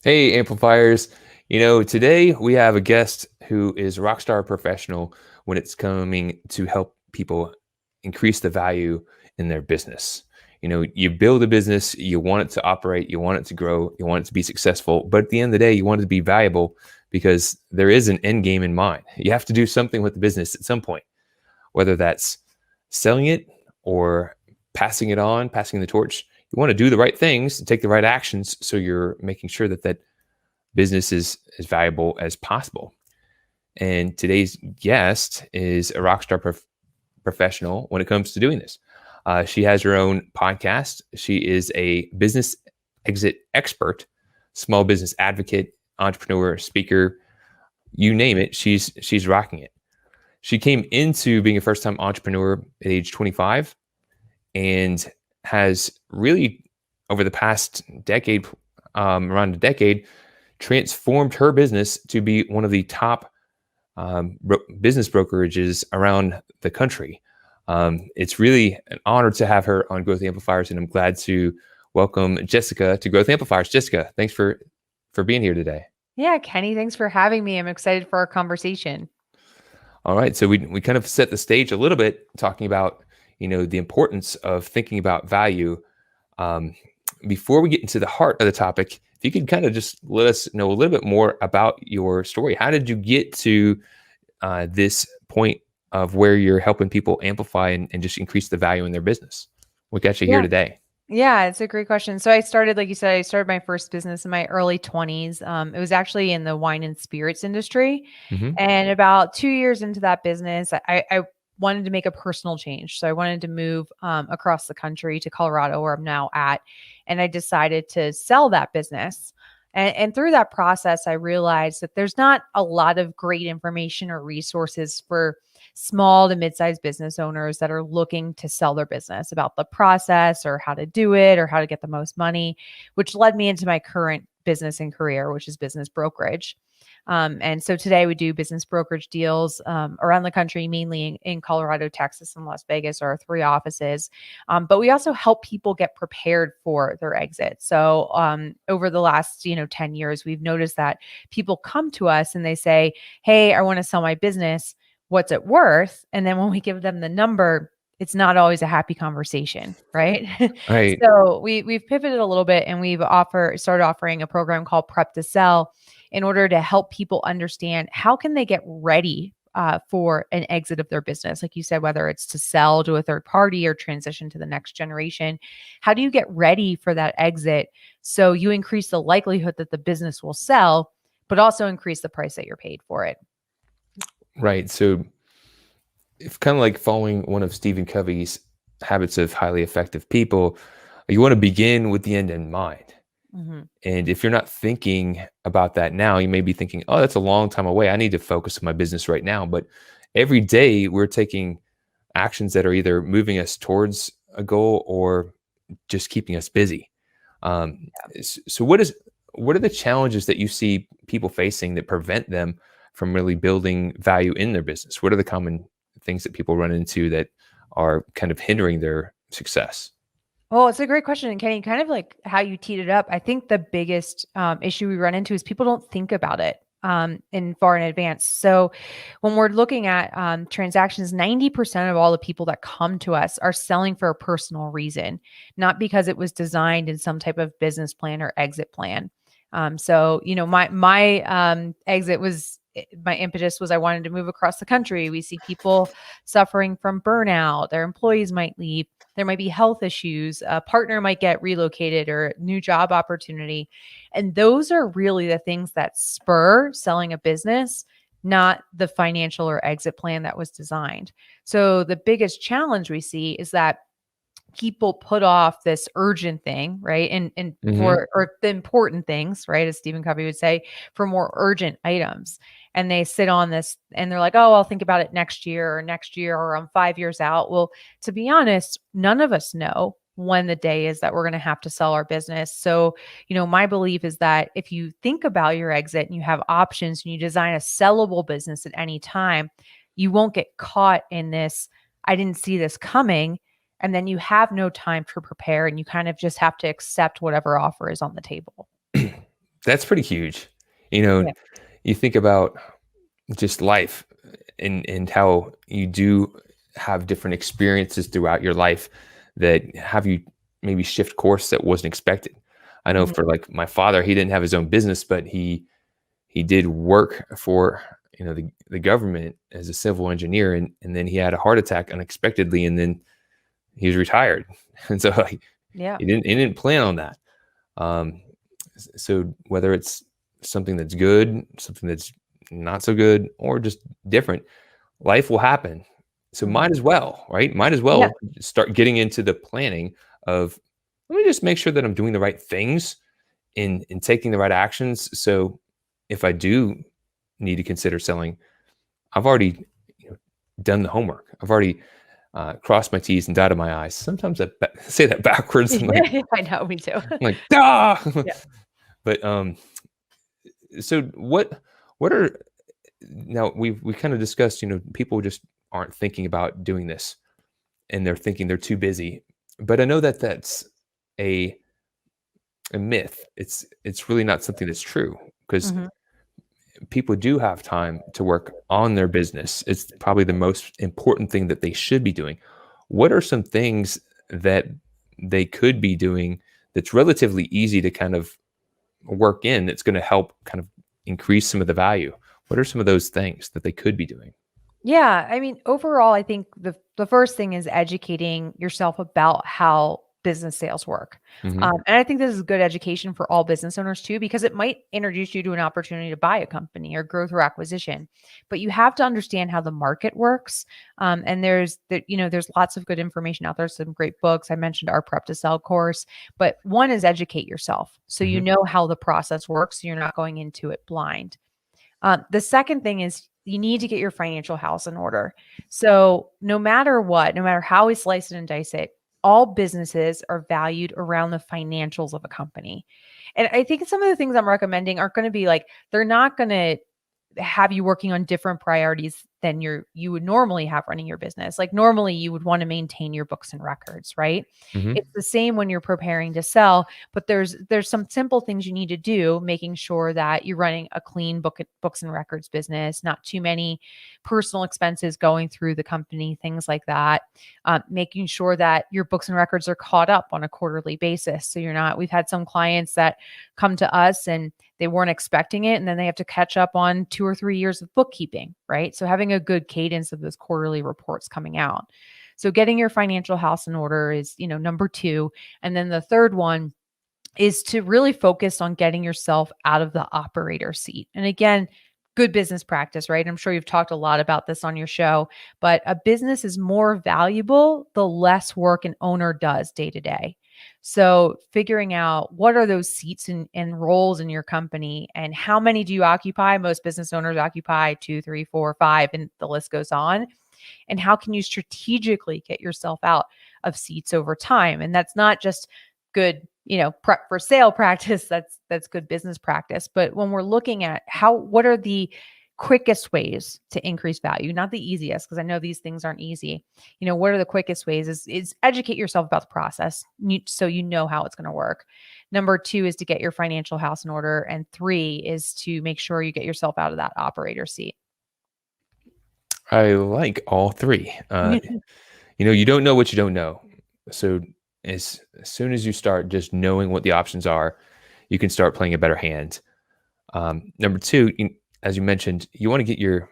Hey, Amplifiers. Today we have a guest who is a rock star professional when it's coming to help people increase the value in their business. You build a business, you want it to operate, you want it to grow, you want it to be successful, but at the end of the day, you want it to be valuable because there is an end game in mind. You have to do something with the business at some point, whether that's selling it or passing it on, passing the torch. You want to do the right things, take the right actions, so you're making sure that business is as valuable as possible. And today's guest is a rockstar professional when it comes to doing this. She has her own podcast. She is a business exit expert, small business advocate, entrepreneur, speaker, you name it. She's rocking it. She came into being a first-time entrepreneur at age 25 and has really, over the past decade, around a decade, transformed her business to be one of the top business brokerages around the country. It's really an honor to have her on Growth Amplifiers, and I'm glad to welcome Jessica to Growth Amplifiers. Jessica, thanks for being here today. Yeah, Kenny, thanks for having me. I'm excited for our conversation. All right, so we kind of set the stage a little bit, talking about the importance of thinking about value. Before we get into the heart of the topic, if you could kind of just let us know a little bit more about your story. How did you get to this point of where you're helping people amplify and just increase the value in their business? What got you here today? Yeah, it's a great question. So I started, like you said, I started my first business in my early 20s. It was actually in the wine and spirits industry. Mm-hmm. And about 2 years into that business, I wanted to make a personal change. So I wanted to move across the country to Colorado, where I'm now at. And I decided to sell that business. And through that process, I realized that there's not a lot of great information or resources for small to mid-sized business owners that are looking to sell their business, about the process or how to do it or how to get the most money, which led me into my current business and career, which is business brokerage. And so today we do business brokerage deals around the country, mainly in Colorado, Texas, and Las Vegas are our 3 offices. But we also help people get prepared for their exit. So over the last 10 years, we've noticed that people come to us and they say, hey, I want to sell my business. What's it worth? And then when we give them the number, it's not always a happy conversation, right? Right. So we've pivoted a little bit and we've started offering a program called Prep to Sell in order to help people understand how can they get ready for an exit of their business. Like you said, whether it's to sell to a third party or transition to the next generation, how do you get ready for that exit so you increase the likelihood that the business will sell, but also increase the price that you're paid for it? Right. So it's kind of like following one of Stephen Covey's habits of highly effective people. You want to begin with the end in mind. Mm-hmm. And if you're not thinking about that now, you may be thinking, oh, that's a long time away. I need to focus on my business right now. But every day we're taking actions that are either moving us towards a goal or just keeping us busy. So what are the challenges that you see people facing that prevent them from really building value in their business? What are the common things that people run into that are kind of hindering their success? Well, it's a great question. And Kenny, kind of like how you teed it up, I think the biggest issue we run into is people don't think about it far in advance. So when we're looking at transactions, 90% of all the people that come to us are selling for a personal reason, not because it was designed in some type of business plan or exit plan. So, my exit was, my impetus was I wanted to move across the country. We see people suffering from burnout. Their employees might leave. There might be health issues. A partner might get relocated or a new job opportunity. And those are really the things that spur selling a business, not the financial or exit plan that was designed. So the biggest challenge we see is that people put off this urgent thing, right? And for the important things, right? As Stephen Covey would say, for more urgent items. And they sit on this and they're like, oh, I'll think about it next year or I'm 5 years out. Well, to be honest, none of us know when the day is that we're going to have to sell our business. So, my belief is that if you think about your exit and you have options and you design a sellable business at any time, you won't get caught in this, I didn't see this coming. And then you have no time to prepare and you kind of just have to accept whatever offer is on the table. That's pretty huge. You know, Yeah. you think about just life and how you do have different experiences throughout your life that have you maybe shift course that wasn't expected. I know Mhm. for like my father, he didn't have his own business, but he did work for the government as a civil engineer, and then he had a heart attack unexpectedly, and then he was retired. And so like, Yeah. he didn't plan on that. Um, so whether it's something that's good, something that's not so good, or just different, life will happen. So Mhm. might as well, right? Might as Yeah. well start getting into the planning of, let me just make sure that I'm doing the right things in taking the right actions. So if I do need to consider selling, I've already done the homework. I've already crossed my T's and dotted my I's. Sometimes I say that backwards. I know, me too. I'm like, ah. Yeah. But so what are now we kind of discussed, people just aren't thinking about doing this, and they're thinking they're too busy. But I know that that's a a myth. It's really not something that's true, because Mhm. people do have time to work on their business. It's probably the most important thing that they should be doing. What are some things that they could be doing that's relatively easy to kind of work in, that's going to help kind of increase some of the value? What are some of those things that they could be doing? Yeah, I mean, overall, I think the first thing is educating yourself about how business sales work. Hmm. And I think this is good education for all business owners too, because it might introduce you to an opportunity to buy a company or grow through acquisition. But you have to understand how the market works. And there's lots of good information out there, some great books. I mentioned our Prep to Sell course, but one is educate yourself so you Hmm. know how the process works. So you're not going into it blind. The second thing is you need to get your financial house in order. So, no matter what, no matter how we slice it and dice it, all businesses are valued around the financials of a company. And I think some of the things I'm recommending aren't going to be like, they're not going to have you working on different priorities than you would normally have running your business. Like normally you would want to maintain your books and records, right? Hmm. It's the same when you're preparing to sell, but there's some simple things you need to do, making sure that you're running a clean books and records business, not too many personal expenses going through the company, things like that. Making sure that your books and records are caught up on a quarterly basis. So you're not, we've had some clients that come to us and they weren't expecting it, and then they have to catch up on 2 or 3 years of bookkeeping, right? So having a good cadence of those quarterly reports coming out. So getting your financial house in order is, number 2. And then the third one is to really focus on getting yourself out of the operator seat. And again, good business practice, right? I'm sure you've talked a lot about this on your show, but a business is more valuable the less work an owner does day to day. So figuring out what are those seats and roles in your company and how many do you occupy? Most business owners occupy 2, 3, 4, 5, and the list goes on. And how can you strategically get yourself out of seats over time? And that's not just good, prep for sale practice. That's good business practice. But when we're looking at what are the quickest ways to increase value, not the easiest, because I know these things aren't easy. What are the quickest ways is educate yourself about the process so you know how it's going to work. Number 2 is to get your financial house in order. And 3 is to make sure you get yourself out of that operator seat. I like all three. You don't know what you don't know. So as soon as you start just knowing what the options are, you can start playing a better hand. Number two, as you mentioned, you want to get your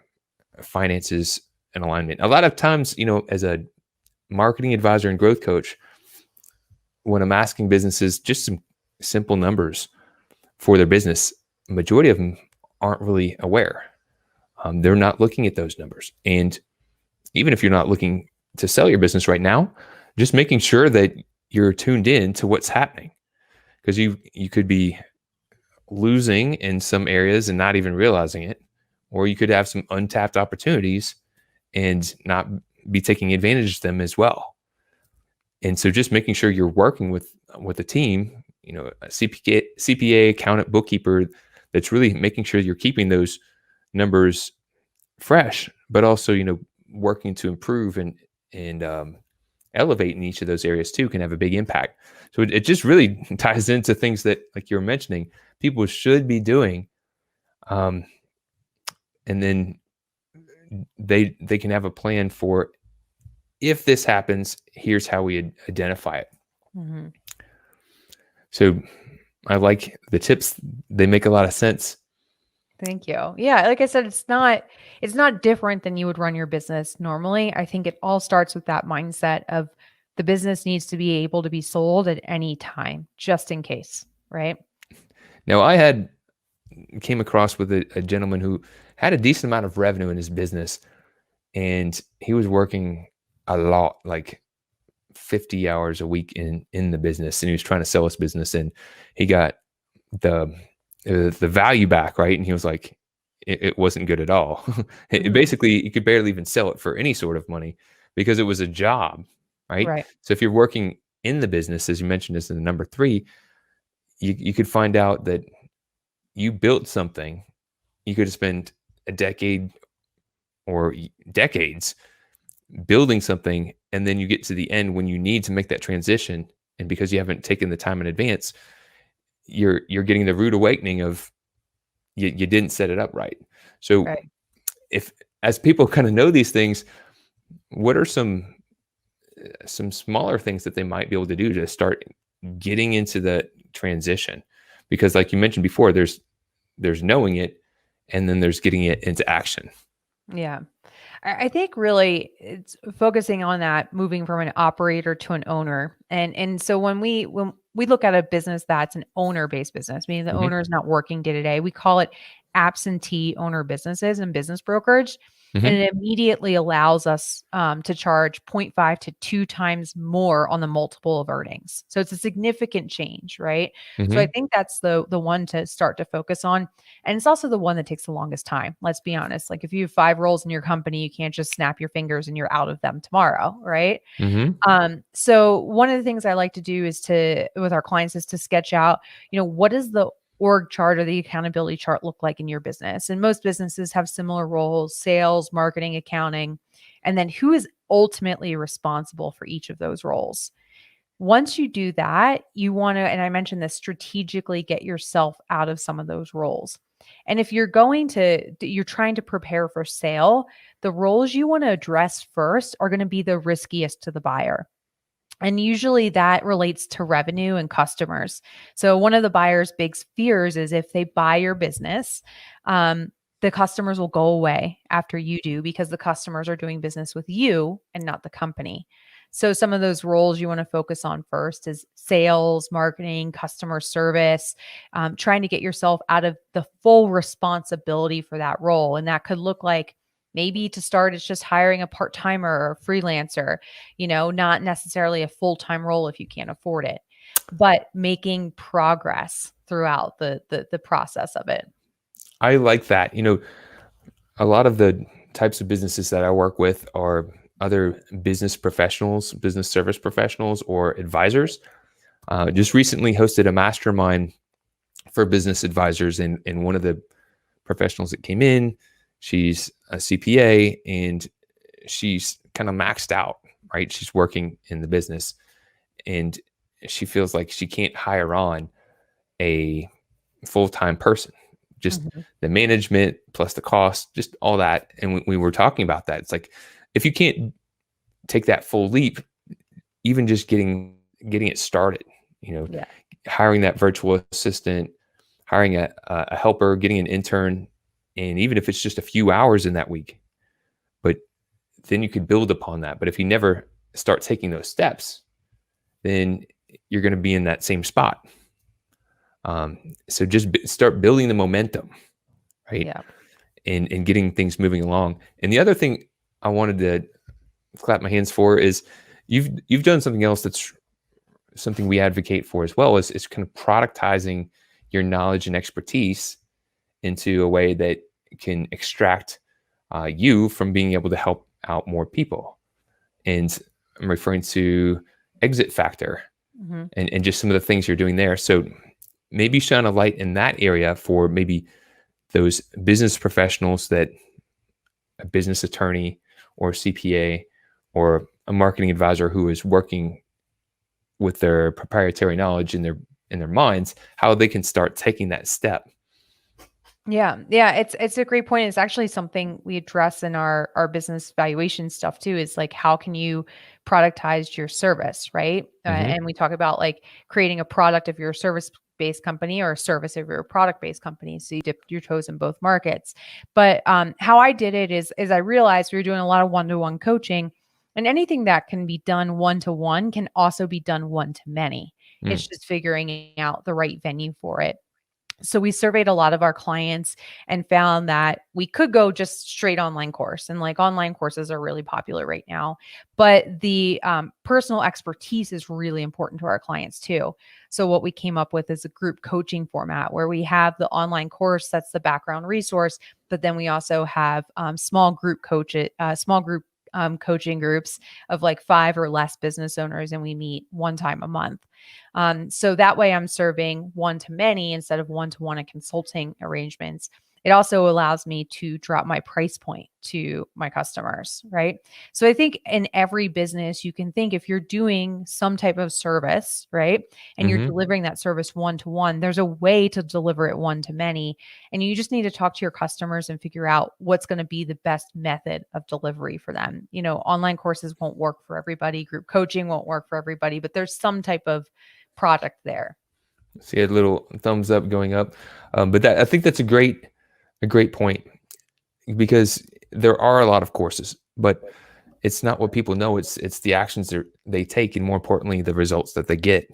finances in alignment. A lot of times, as a marketing advisor and growth coach, when I'm asking businesses just some simple numbers for their business, majority of them aren't really aware. They're not looking at those numbers. And even if you're not looking to sell your business right now, just making sure that you're tuned in to what's happening, because you could be losing in some areas and not even realizing it, or you could have some untapped opportunities and not be taking advantage of them as well. And so just making sure you're working with a team, a CPA, accountant, bookkeeper, that's really making sure you're keeping those numbers fresh, but also, working to improve and elevate in each of those areas too can have a big impact. So it just really ties into things that, like you were mentioning, people should be doing. Um, and then they can have a plan for, if this happens, here's how we identify it. Mm-hmm. So I like the tips. They make a lot of sense. Thank you. Yeah, like I said, it's not different than you would run your business normally. I think it all starts with that mindset of the business needs to be able to be sold at any time, just in case, right? Now, came across with a gentleman who had a decent amount of revenue in his business, and he was working a lot, like 50 hours a week in the business, and he was trying to sell his business, and he got the value back, right? And he was like, it wasn't good at all. Basically, you could barely even sell it for any sort of money because it was a job, right? Right. So if you're working in the business, as you mentioned, as the number 3, you could find out that you built something. You could have spent a decade or decades building something, and then you get to the end when you need to make that transition, and because you haven't taken the time in advance, you're getting the rude awakening of you didn't set it up right. So Right. if, as people kind of know these things, what are some smaller things that they might be able to do to start getting into the transition? Because like you mentioned before, there's knowing it, and then there's getting it into action. Yeah. I think really it's focusing on that, moving from an operator to an owner. And so when we look at a business that's an owner-based business, meaning the Mm-hmm. owner is not working day to day, we call it absentee owner businesses and business brokerage. And Mm-hmm. it immediately allows us to charge 0.5 to 2 times more on the multiple of earnings. So it's a significant change, right? So I Mm-hmm. think that's the one to start to focus on. And it's also the one that takes the longest time. Let's be honest. Like if you have 5 roles in your company, you can't just snap your fingers and you're out of them tomorrow, right? Mm-hmm. So one of the things I like to do is with our clients is to sketch out, what does the org chart or the accountability chart look like in your business? And most businesses have similar roles: sales, marketing, accounting, and then who is ultimately responsible for each of those roles. Once you do that, you want to, and I mentioned this, strategically get yourself out of some of those roles. And if you're you're trying to prepare for sale, the roles you want to address first are going to be the riskiest to the buyer. And usually that relates to revenue and customers. So one of the buyer's big fears is if they buy your business, the customers will go away after you do because the customers are doing business with you and not the company. So some of those roles you want to focus on first is sales, marketing, customer service, trying to get yourself out of the full responsibility for that role. And that could look like, maybe to start, it's just hiring a part-timer or a freelancer, not necessarily a full-time role if you can't afford it, but making progress throughout the process of it. I like that. A lot of the types of businesses that I work with are other business professionals, business service professionals, or advisors. Just recently hosted a mastermind for business advisors, and one of the professionals that came in, she's a CPA, and she's kind of maxed out, right? She's working in the business, and she feels like she can't hire on a full-time person. Just Mhm. the management plus the cost, just all that. And we were talking about that. It's like, if you can't take that full leap, even just getting it started, Yeah. hiring that virtual assistant, hiring a helper, getting an intern, and even if it's just a few hours in that week, but then you could build upon that. But if you never start taking those steps, then you're going to be in that same spot. So just start building the momentum, right? Yeah. And getting things moving along. And the other thing I wanted to clap my hands for is you've done something else that's something we advocate for as well, is kind of productizing your knowledge and expertise into a way that can extract you from being able to help out more people. And I'm referring to exit factor Mhm. and just some of the things you're doing there. So maybe shine a light in that area for maybe those business professionals, that a business attorney or CPA or a marketing advisor who is working with their proprietary knowledge in their minds, how they can start taking that step. Yeah. Yeah. It's a great point. It's actually something we address in our business valuation stuff too, is like, how can you productize your service, right? Hmm. And we talk about like creating a product of your service based company or a service of your product based company. So you dip your toes in both markets. But how I did it is I realized we were doing a lot of one-to-one coaching, and anything that can be done one-to-one can also be done one-to-many. Mm. It's just figuring out the right venue for it. So we surveyed a lot of our clients and found that we could go just straight online course, and like online courses are really popular right now, but the personal expertise is really important to our clients too. So what we came up with is a group coaching format where we have the online course that's the background resource, but then we also have small group coaching groups of like 5 or less business owners, and we meet one time a month. So that way I'm serving one to many instead of one to one in consulting arrangements. It also allows me to drop my price point to my customers, right? So I think in every business, you can think if you're doing some type of service, right? And you're Hmm. delivering that service one to one, there's a way to deliver it one to many. And you just need to talk to your customers and figure out what's going to be the best method of delivery for them. Online courses won't work for everybody, group coaching won't work for everybody, but there's some type of product there. See a little thumbs up going up, but that I think that's a great point, because there are a lot of courses, but it's not what people know. It's the actions they take, and more importantly, the results that they get.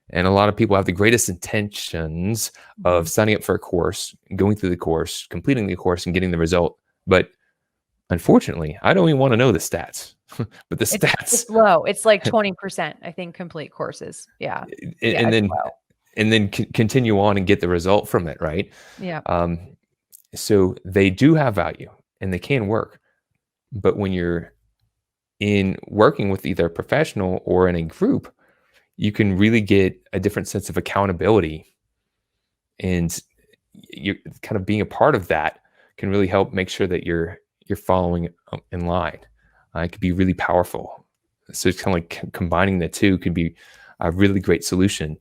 And a lot of people have the greatest intentions of Mhm. signing up for a course, going through the course, completing the course, and getting the result. But unfortunately, I don't even want to know the stats. But the It's stats, low. It's like 20%, I think, complete courses. Yeah. Yeah, and it's then low. continue on and get the result from it, right? Yeah. Um, so they do have value and they can work. But when you're in working with either a professional or in a group, you can really get a different sense of accountability, and you kind of being a part of that can really help make sure that you're following in line. It could be really powerful. So it's kind of like combining the two could be a really great solution.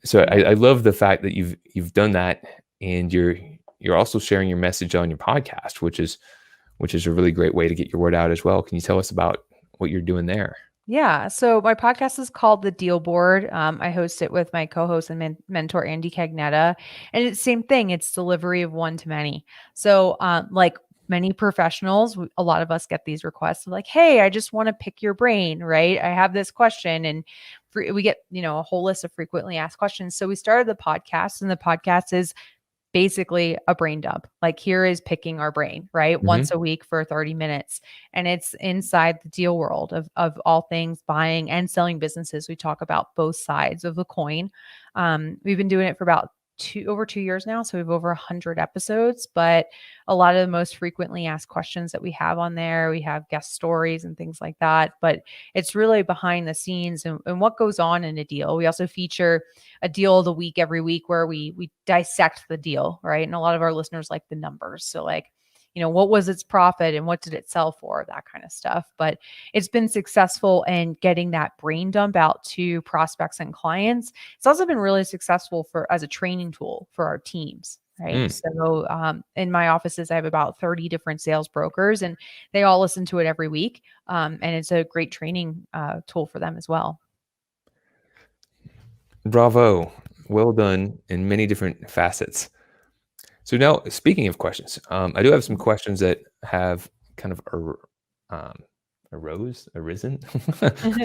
So Yeah. I love the fact that you've done that, and you're also sharing your message on your podcast, which is a really great way to get your word out as well. Can you tell us about what you're doing there? Yeah. So my podcast is called The Deal Board. I host it with my co-host and mentor Andy Cagnetta, and it's the same thing. It's delivery of one to many. So, like many professionals, a lot of us get these requests of like, "Hey, I just want to pick your brain, right? I have this question," and we get a whole list of frequently asked questions. So we started the podcast, and the podcast is basically a brain dump. Like here is picking our brain, right? Hmm. Once a week for 30 minutes. And it's inside the deal world of all things buying and selling businesses. We talk about both sides of the coin. We've been doing it for about over 2 years now. So we have over 100 episodes, but a lot of the most frequently asked questions that we have on there, we have guest stories and things like that. But it's really behind the scenes and what goes on in a deal. We also feature a deal of the week every week where we dissect the deal, right? And a lot of our listeners like the numbers. So like, what was its profit and what did it sell for, that kind of stuff. But it's been successful in getting that brain dump out to prospects and clients. It's also been really successful for as a training tool for our teams. Right. Mm. So in my offices, I have about 30 different sales brokers and they all listen to it every week. And it's a great training tool for them as well. Bravo. Well done in many different facets. So now, speaking of questions, I do have some questions that have kind of um, arisen,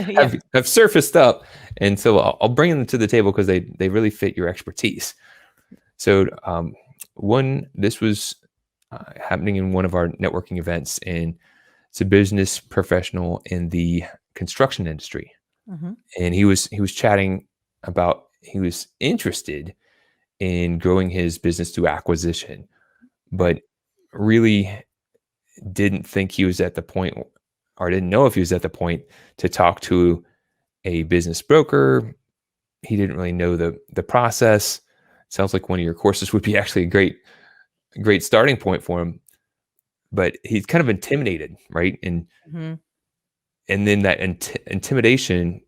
Yeah. have surfaced up, and so I'll bring them to the table because they really fit your expertise. So one, this was happening in one of our networking events, and it's a business professional in the construction industry, Hmm. and he was chatting about he was interested in growing his business through acquisition, Right. but really didn't think he was at the point, or didn't know if he was at the point to talk to a business broker. He didn't really know the process. Sounds like one of your courses would be actually a great starting point for him, but he's kind of intimidated, right? And Mhm. and then that intimidation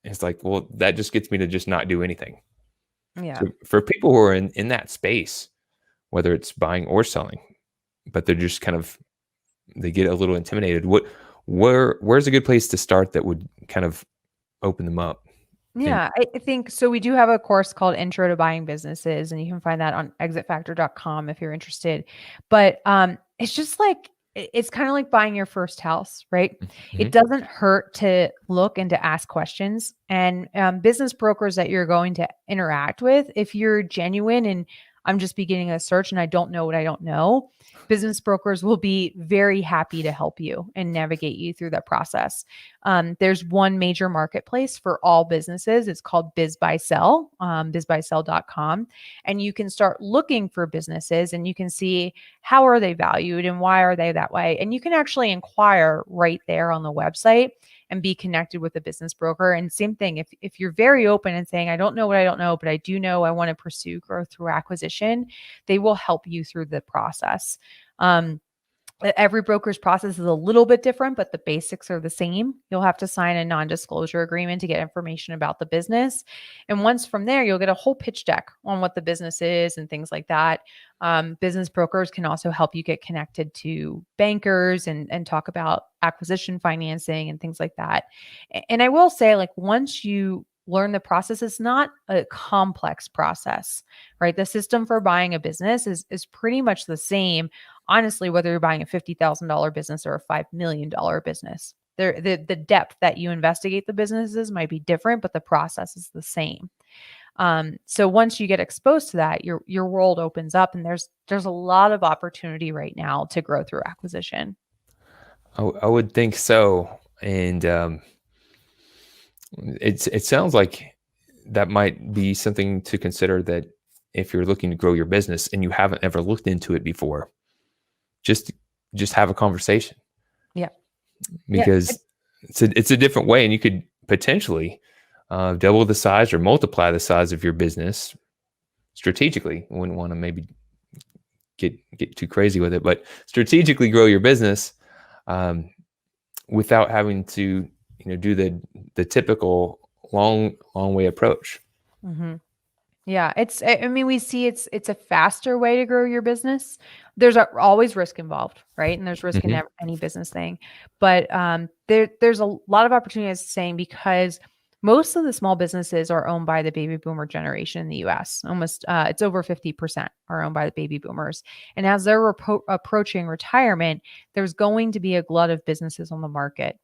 is like, well, that just gets me to just not do anything. Yeah. So for people who are in that space, whether it's buying or selling, but they're just kind of, they get a little intimidated. Where's a good place to start that would kind of open them up? And Yeah, I think so. We do have a course called Intro to Buying Businesses, and you can find that on exitfactor.com if you're interested. But it's just like it's kind of like buying your first house, right? It Mhm. doesn't hurt to look and to ask questions. And business brokers that you're going to interact with, if you're genuine and I'm just beginning a search and I don't know what I don't know, business brokers will be very happy to help you and navigate you through that process. There's one major marketplace for all businesses. It's called Biz by Sell, bizbysell.com. And you can start looking for businesses and you can see how are they valued and why are they that way. And you can actually inquire right there on the website and be connected with a business broker. And same thing, if you're very open and saying, I don't know what I don't know, but I do know I want to pursue growth through acquisition, they will help you through the process. Um, Every broker's process is a little bit different, but the basics are the same. You'll have to sign a non-disclosure agreement to get information about the business. And once from there, you'll get a whole pitch deck on what the business is and things like that. Business brokers can also help you get connected to bankers and talk about acquisition financing and things like that. And I will say, like, once you learn the process, it's not a complex process, right? The system for buying a business is pretty much the same, honestly, whether you're buying a $50,000 business or a $5 million business. The depth that you investigate the businesses might be different, but the process is the same. So once you get exposed to that, your world opens up, and there's a lot of opportunity right now to grow through acquisition. I would think so. And it sounds like that might be something to consider, that if you're looking to grow your business and you haven't ever looked into it before, just just have a conversation, Yeah. Yeah. because it's a different way, and you could potentially double the size or multiply the size of your business strategically. You wouldn't want to maybe get too crazy with it, but strategically grow your business, um, without having to, do the typical long way approach. hmm Yeah, I mean, we see it's a faster way to grow your business. There's always risk involved, right? And there's risk in Hmm. any business thing. But there's a lot of opportunity, as saying, because most of the small businesses are owned by the baby boomer generation in the US. Almost it's over 50% are owned by the baby boomers. And as they're approaching retirement, there's going to be a glut of businesses on the market.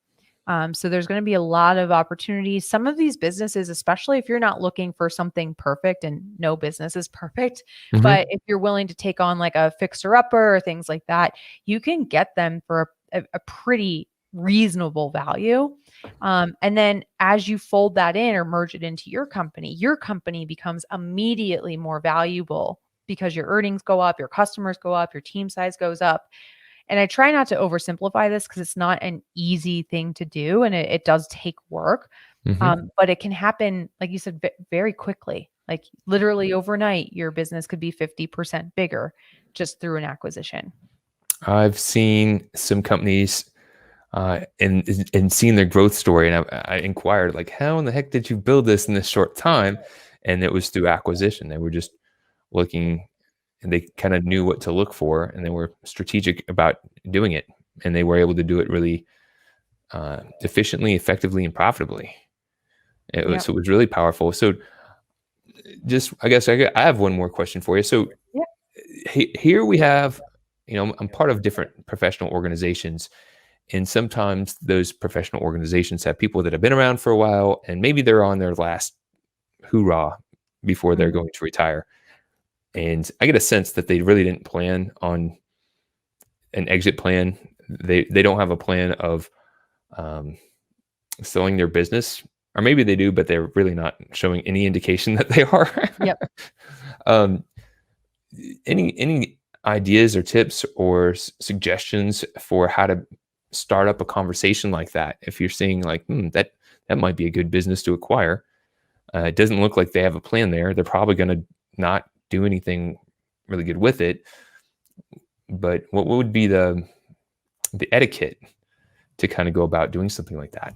So there's going to be a lot of opportunities. Some of these businesses, especially if you're not looking for something perfect, and no business is perfect, Hmm. but if you're willing to take on like a fixer upper or things like that, you can get them for a pretty reasonable value. And then as you fold that in or merge it into your company becomes immediately more valuable because your earnings go up, your customers go up, your team size goes up. And I try not to oversimplify this because it's not an easy thing to do, and it does take work. Hmm. But it can happen, like you said, very quickly. Like literally overnight, your business could be 50% bigger just through an acquisition. I've seen some companies, and seen their growth story, and I inquired, like, how in the heck did you build this in this short time? And it was through acquisition. They were just looking, and they kind of knew what to look for, and they were strategic about doing it, and they were able to do it really efficiently, effectively, and profitably. Yeah. So it was really powerful. So just, I guess I have one more question for you. So Yeah. here we have, I'm part of different professional organizations, and sometimes those professional organizations have people that have been around for a while, and maybe they're on their last hoorah before they're Mhm. going to retire. And I get a sense that they really didn't plan on an exit plan. They don't have a plan of um, selling their business, or maybe they do, but they're really not showing any indication that they are. Yep. um, any ideas or tips or suggestions for how to start up a conversation like that? If you're seeing like, that might be a good business to acquire. It doesn't look like they have a plan there. They're probably going to not do anything really good with it. But what would be the etiquette to kind of go about doing something like that?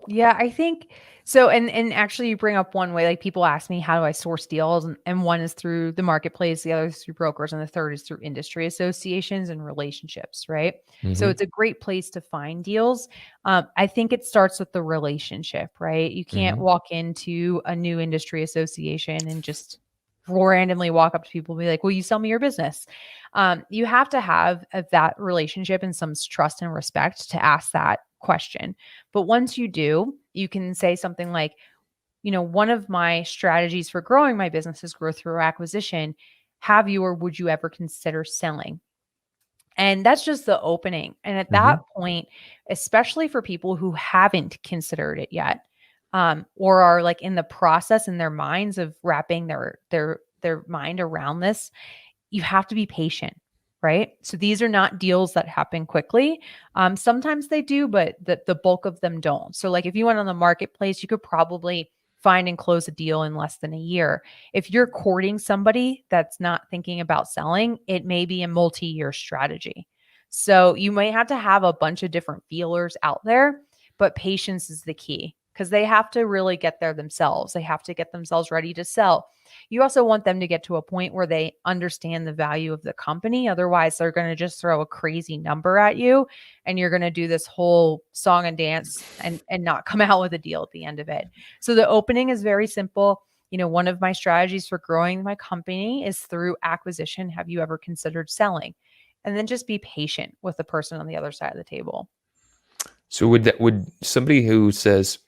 Yeah, I think so. And actually, you bring up one way. Like people ask me, how do I source deals? And one is through the marketplace, the other is through brokers, and the third is through industry associations and relationships. Right. So Hmm. it's a great place to find deals. I think it starts with the relationship. Right. You can't Hmm. walk into a new industry association and just randomly walk up to people and be like, "Will you sell me your business?" You have to have that relationship and some trust and respect to ask that question. But once you do, you can say something like, one of my strategies for growing my business is growth through acquisition. Have you or would you ever consider selling? And that's just the opening. And at that Hmm. point, especially for people who haven't considered it yet, or are like in the process in their minds of wrapping their mind around this, you have to be patient, right? So these are not deals that happen quickly. Sometimes they do, but the bulk of them don't. So like if you went on the marketplace, you could probably find and close a deal in less than a year. If you're courting somebody that's not thinking about selling, it may be a multi-year strategy. So you might have to have a bunch of different feelers out there, but patience is the key because they have to really get there themselves. They have to get themselves ready to sell. You also want them to get to a point where they understand the value of the company. Otherwise, they're going to just throw a crazy number at you and you're going to do this whole song and dance and not come out with a deal at the end of it. So the opening is very simple. One of my strategies for growing my company is through acquisition. Have you ever considered selling? And then just be patient with the person on the other side of the table. So would somebody who says,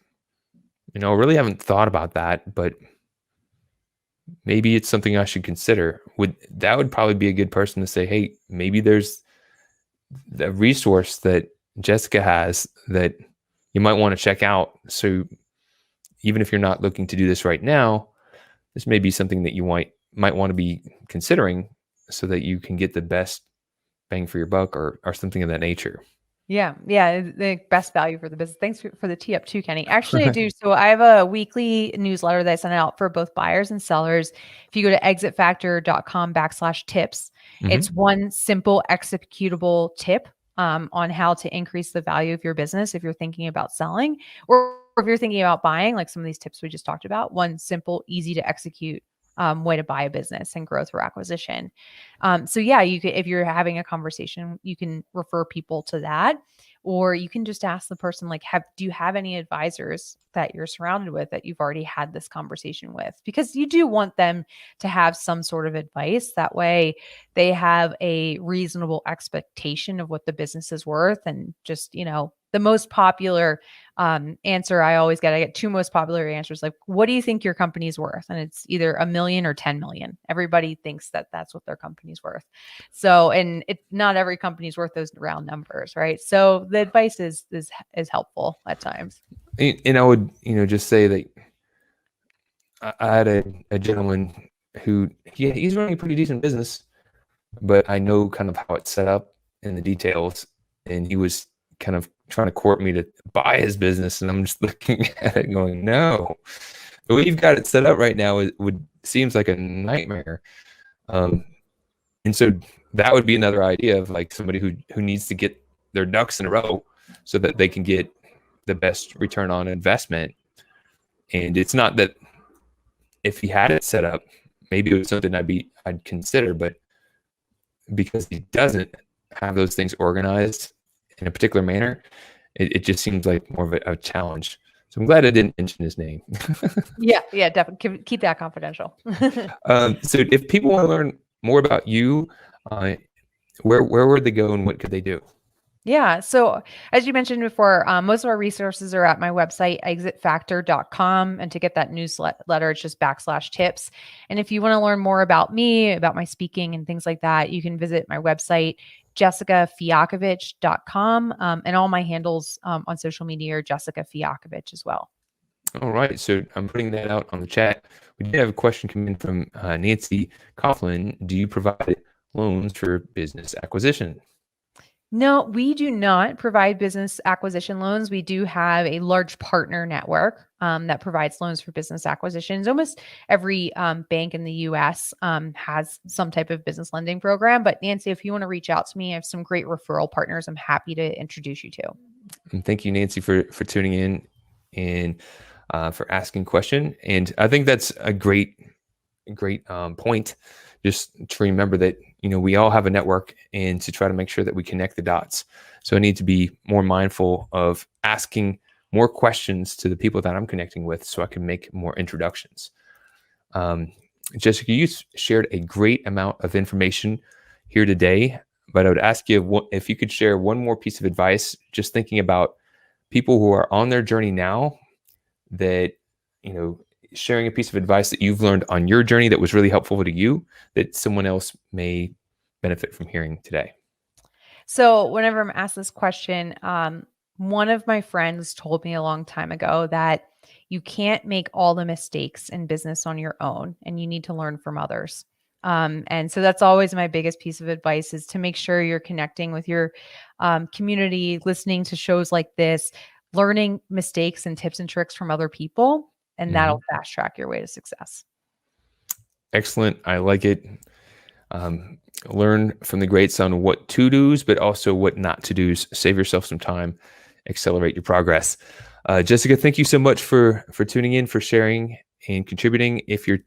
I really haven't thought about that, but maybe it's something I should consider, would probably be a good person to say, hey, maybe there's the resource that Jessica has that you might want to check out. So even if you're not looking to do this right now, this may be something that you might want to be considering so that you can get the best bang for your buck or something of that nature. Yeah, yeah, the best value for the business. Thanks for the tee up too, Kenny. Actually, I do. So I have a weekly newsletter that I send out for both buyers and sellers. If you go to exitfactor.com/tips, Hmm. it's one simple executable tip on how to increase the value of your business if you're thinking about selling or if you're thinking about buying, like some of these tips we just talked about. One simple, easy to execute way to buy a business and grow through acquisition. So yeah, you could, if you're having a conversation, you can refer people to that, or you can just ask the person like, do you have any advisors that you're surrounded with that you've already had this conversation with? Because you do want them to have some sort of advice. That way they have a reasonable expectation of what the business is worth. And just, the most popular answer I get two most popular answers. Like, what do you think your company's worth? And it's either a million or 10 million. Everybody thinks that that's what their company's worth. So, and not every company's worth those round numbers, right? So the advice is helpful at times. And I would, just say that I had a gentleman who, he's running a pretty decent business, but I know kind of how it's set up and the details. And he was kind of trying to court me to buy his business. And I'm just looking at it going, no, the way you've got it set up right now, seems like a nightmare. Um, and so that would be another idea of like somebody who needs to get their ducks in a row so that they can get the best return on investment. And it's not that if he had it set up, maybe it was something I'd consider, but because he doesn't have those things organized in a particular manner, it just seems like more of a challenge. So I'm glad I didn't mention his name. Yeah, yeah, definitely keep that confidential. So if people want to learn more about you, uh, where would they go and what could they do? Yeah. So as you mentioned before, most of our resources are at my website, exitfactor.com. And to get that newsletter, it's just /tips. And if you want to learn more about me, about my speaking and things like that, you can visit my website, jessicafialkovich.com. And all my handles on social media are Jessica Fialkovich as well. All right. So I'm putting that out on the chat. We did have a question come in from Nancy Coughlin. Do you provide loans for business acquisition? No, we do not provide business acquisition loans. We do have a large partner network that provides loans for business acquisitions. Almost every bank in the US has some type of business lending program. But Nancy, if you want to reach out to me, I have some great referral partners I'm happy to introduce you to. And thank you, Nancy, for tuning in and for asking question. And I think that's a great point. Just to remember that we all have a network, and to try to make sure that we connect the dots. So I need to be more mindful of asking more questions to the people that I'm connecting with, so I can make more introductions. Jessica, you shared a great amount of information here today, but I would ask you if you could share one more piece of advice, just thinking about people who are on their journey now, that, sharing a piece of advice that you've learned on your journey that was really helpful to you, that someone else may benefit from hearing today. So whenever I'm asked this question, one of my friends told me a long time ago that you can't make all the mistakes in business on your own, and you need to learn from others. And so that's always my biggest piece of advice, is to make sure you're connecting with your community, listening to shows like this, learning mistakes and tips and tricks from other people, and that'll fast track your way to success. Excellent. I like it. Learn from the greats on what to do's, but also what not to do's. Save yourself some time, accelerate your progress. Jessica, thank you so much for tuning in, for sharing and contributing. If you're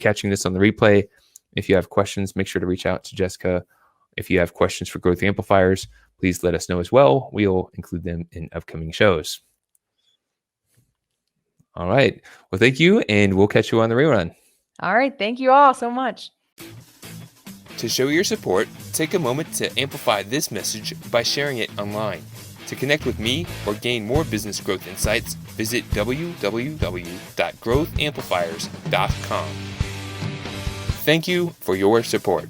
catching this on the replay, if you have questions, make sure to reach out to Jessica. If you have questions for Growth Amplifiers, please let us know as well. We'll include them in upcoming shows. All right. Well, thank you, and we'll catch you on the rerun. All right. Thank you all so much. To show your support, take a moment to amplify this message by sharing it online. To connect with me or gain more business growth insights, visit www.growthamplifiers.com. Thank you for your support.